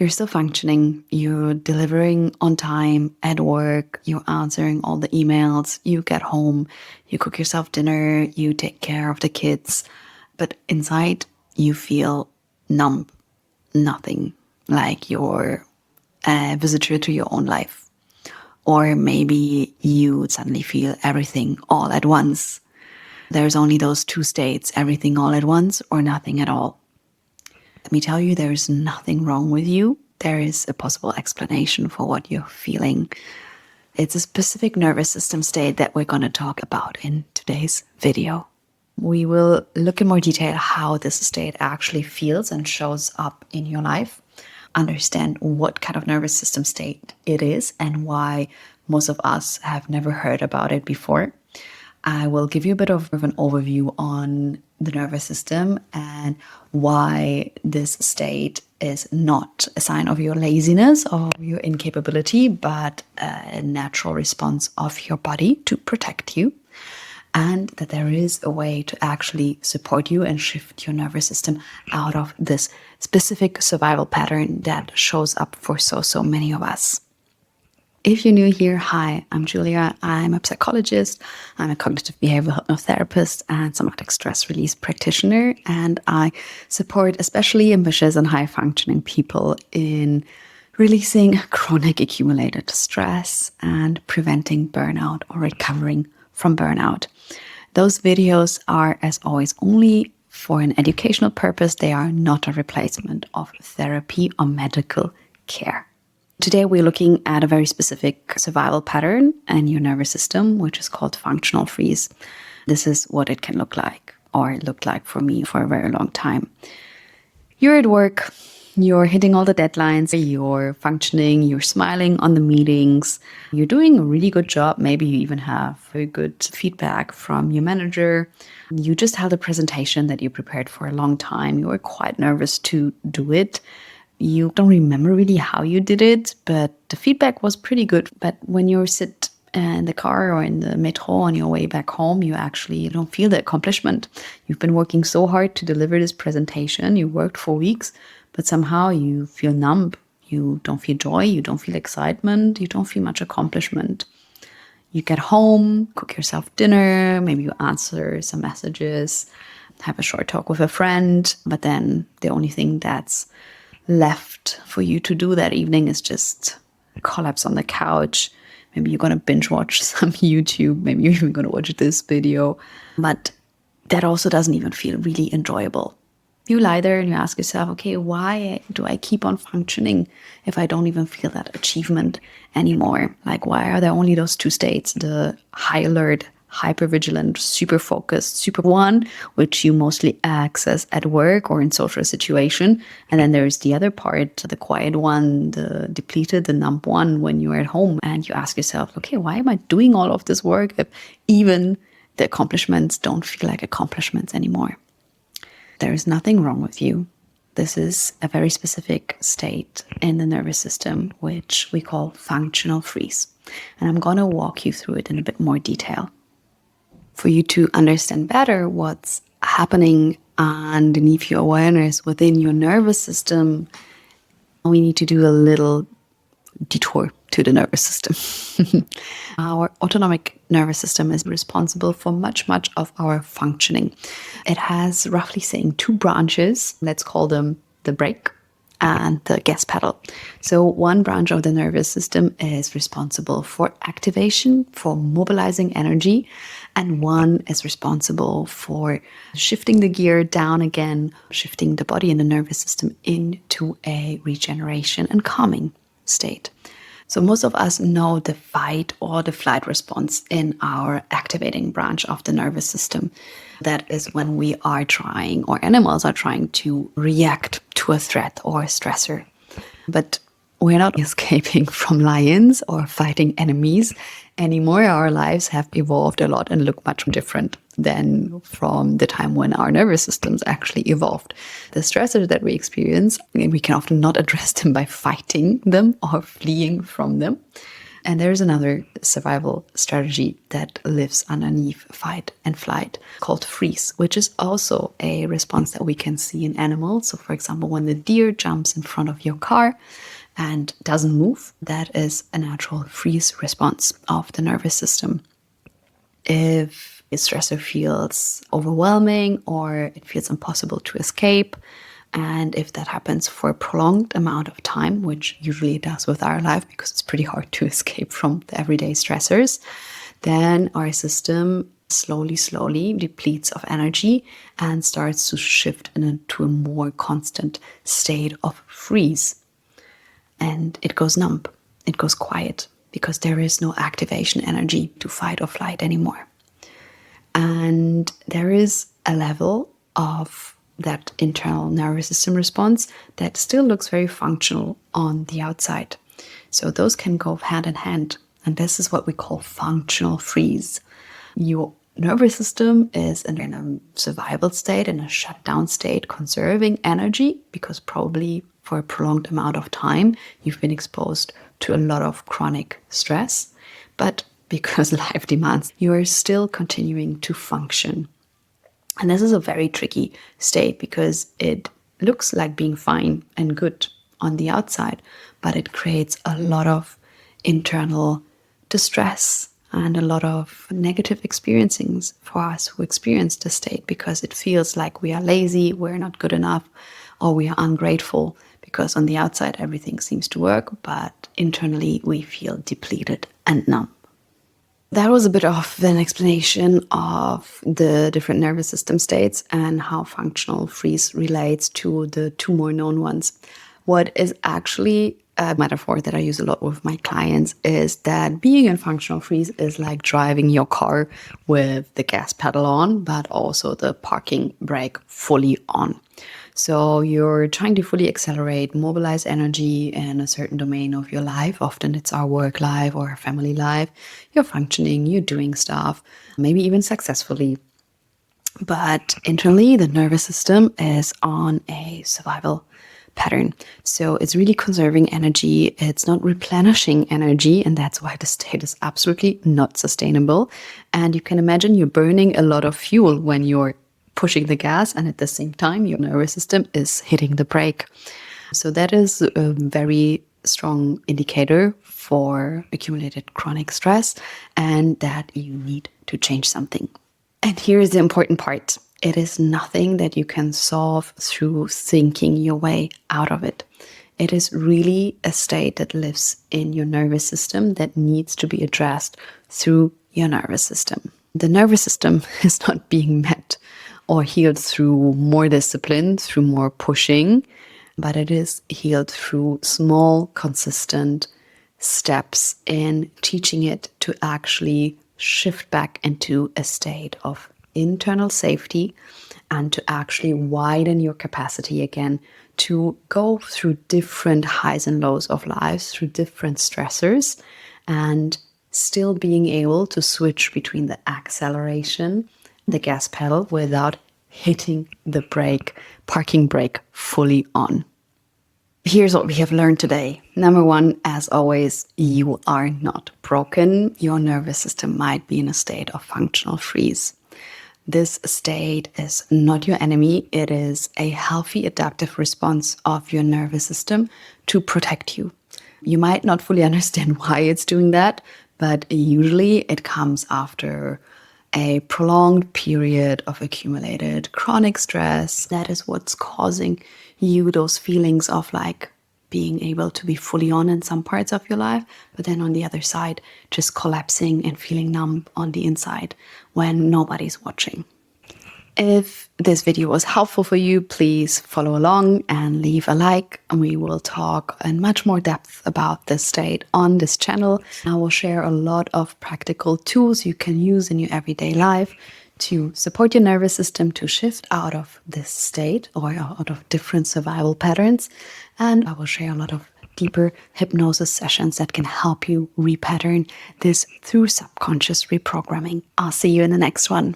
You're still functioning, you're delivering on time at work, you're answering all the emails, you get home, you cook yourself dinner, you take care of the kids. But inside, you feel numb, nothing, like you're a visitor to your own life. Or maybe you suddenly feel everything all at once. There's only those two states, everything all at once or nothing at all. Let me tell you, there is nothing wrong with you. There is a possible explanation for what you're feeling. It's a specific nervous system state that we're going to talk about in today's video. We will look in more detail how this state actually feels and shows up in your life, understand what kind of nervous system state it is and why most of us have never heard about it before. I will give you a bit of an overview on the nervous system and why this state is not a sign of your laziness or your incapability, but a natural response of your body to protect you, and that there is a way to actually support you and shift your nervous system out of this specific survival pattern that shows up for so many of us. If you're new here, hi, I'm Julia. I'm a psychologist. I'm a cognitive behavioral hypnotherapist and somatic stress release practitioner. And I support especially ambitious and high functioning people in releasing chronic accumulated stress and preventing burnout or recovering from burnout. Those videos are, as always, only for an educational purpose. They are not a replacement of therapy or medical care. Today, we're looking at a very specific survival pattern in your nervous system, which is called functional freeze. This is what it can look like, or it looked like for me for a very long time. You're at work, you're hitting all the deadlines, you're functioning, you're smiling on the meetings, you're doing a really good job. Maybe you even have very good feedback from your manager. You just held a presentation that you prepared for a long time. You were quite nervous to do it. You don't remember really how you did it, but the feedback was pretty good. But when you sit in the car or in the metro on your way back home, you actually don't feel the accomplishment. You've been working so hard to deliver this presentation. You worked for weeks, but somehow you feel numb. You don't feel joy. You don't feel excitement. You don't feel much accomplishment. You get home, cook yourself dinner, maybe you answer some messages, have a short talk with a friend, but then the only thing that's left for you to do that evening is just collapse on the couch. Maybe you're going to binge watch some YouTube. Maybe you're even going to watch this video. But that also doesn't even feel really enjoyable. You lie there and you ask yourself, okay, why do I keep on functioning if I don't even feel that achievement anymore? Like, why are there only those two states, the high alert, hypervigilant, super focused, super one, which you mostly access at work or in social situation. And then there's the other part, the quiet one, the depleted, the numb one, when you're at home and you ask yourself, okay, why am I doing all of this work if even the accomplishments don't feel like accomplishments anymore? There is nothing wrong with you. This is a very specific state in the nervous system, which we call functional freeze. And I'm going to walk you through it in a bit more detail. For you to understand better what's happening underneath your awareness within your nervous system, we need to do a little detour to the nervous system. Our autonomic nervous system is responsible for much of our functioning. It has, roughly saying, two branches. Let's call them the brake and the gas pedal. So one branch of the nervous system is responsible for activation, for mobilizing energy, and one is responsible for shifting the gear down again, shifting the body and the nervous system into a regeneration and calming state. So most of us know the fight or the flight response in our activating branch of the nervous system. That is when we are trying, or animals are trying, to react to a threat or a stressor. But we're not escaping from lions or fighting enemies anymore. Our lives have evolved a lot and look much different than from the time when our nervous systems actually evolved. The stressors that we experience, we can often not address them by fighting them or fleeing from them. And there's another survival strategy that lives underneath fight and flight called freeze, which is also a response that we can see in animals. So, for example, when the deer jumps in front of your car and doesn't move, that is a natural freeze response of the nervous system. If a stressor feels overwhelming or it feels impossible to escape, and if that happens for a prolonged amount of time, which usually it does with our life because it's pretty hard to escape from the everyday stressors, then our system slowly depletes of energy and starts to shift into a more constant state of freeze. And it goes numb, it goes quiet, because there is no activation energy to fight or flight anymore. And there is a level of that internal nervous system response that still looks very functional on the outside. So those can go hand in hand. And this is what we call functional freeze. Your nervous system is in a survival state, in a shutdown state, conserving energy, because probably for a prolonged amount of time you've been exposed to a lot of chronic stress. But because life demands, you are still continuing to function. And this is a very tricky state because it looks like being fine and good on the outside, but it creates a lot of internal distress and a lot of negative experiencings for us who experience the state, because it feels like we are lazy, we're not good enough, or we are ungrateful, because on the outside everything seems to work, but internally we feel depleted and numb. That was a bit of an explanation of the different nervous system states and how functional freeze relates to the two more known ones. What is actually a metaphor that I use a lot with my clients is that being in functional freeze is like driving your car with the gas pedal on, but also the parking brake fully on. So you're trying to fully accelerate, mobilize energy in a certain domain of your life. Often it's our work life or our family life. You're functioning, you're doing stuff, maybe even successfully. But internally, the nervous system is on a survival pattern. So it's really conserving energy. It's not replenishing energy. And that's why the state is absolutely not sustainable. And you can imagine you're burning a lot of fuel when you're pushing the gas, and at the same time your nervous system is hitting the brake. So that is a very strong indicator for accumulated chronic stress and that you need to change something. And here is the important part. It is nothing that you can solve through thinking your way out of it. It is really a state that lives in your nervous system that needs to be addressed through your nervous system. The nervous system is not being met or healed through more discipline, through more pushing, but it is healed through small, consistent steps in teaching it to actually shift back into a state of internal safety and to actually widen your capacity again to go through different highs and lows of life, through different stressors, and still being able to switch between the acceleration, the gas pedal, without hitting the brake, parking brake fully on. Here's what we have learned today. Number one, as always, you are not broken. Your nervous system might be in a state of functional freeze. This state is not your enemy. It is a healthy adaptive response of your nervous system to protect you. You might not fully understand why it's doing that, but usually it comes after a prolonged period of accumulated chronic stress. That is what's causing you those feelings of like being able to be fully on in some parts of your life, but then on the other side, just collapsing and feeling numb on the inside when nobody's watching. If this video was helpful for you, please follow along and leave a like, and we will talk in much more depth about this state on this channel. I will share a lot of practical tools you can use in your everyday life to support your nervous system to shift out of this state or out of different survival patterns. And I will share a lot of deeper hypnosis sessions that can help you repattern this through subconscious reprogramming. I'll see you in the next one.